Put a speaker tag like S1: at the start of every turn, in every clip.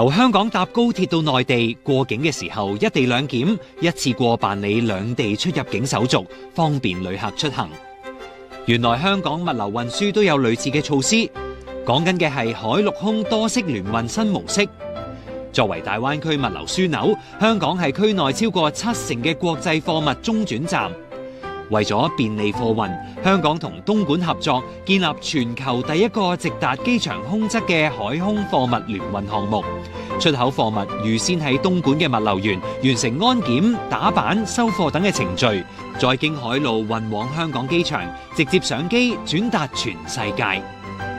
S1: 由香港搭高鐵到內地過境嘅時候，一地兩檢，一次過辦理兩地出入境手續，方便旅客出行。原來香港物流運輸都有類似嘅措施，講緊嘅係海陸空多式聯運新模式。作為大灣區物流樞紐，香港係區內超過70%嘅國際貨物中轉站。為咗便利貨運，香港同東莞合作，建立全球第一個直達機場空側嘅海空貨物聯運項目。出口貨物預先喺東莞嘅物流園完成安檢、打板、收貨等嘅程序，再經海路運往香港機場，直接上機轉達全世界。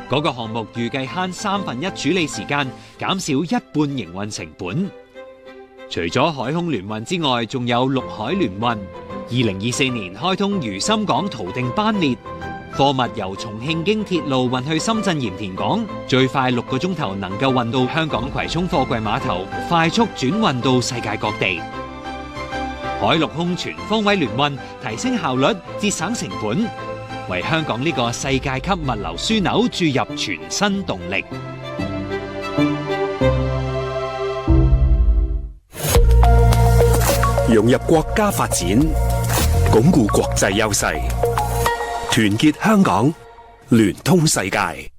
S1: 嗰個項目預計慳1/3處理時間，減少一半營運成本。除咗海空聯運之外，仲有陸海聯運。2024年開通如心港途定班列，貨物由重慶經鐵路運去深圳鹽田港，最快6個鐘頭能夠運到香港葵涌貨櫃碼頭，快速轉運到世界各地。海陸空全方位聯運，提升效率，節省成本，為香港呢個世界級物流樞紐注入全新動力。
S2: 融入國家發展，鞏固國際優勢，團結香港，聯通世界。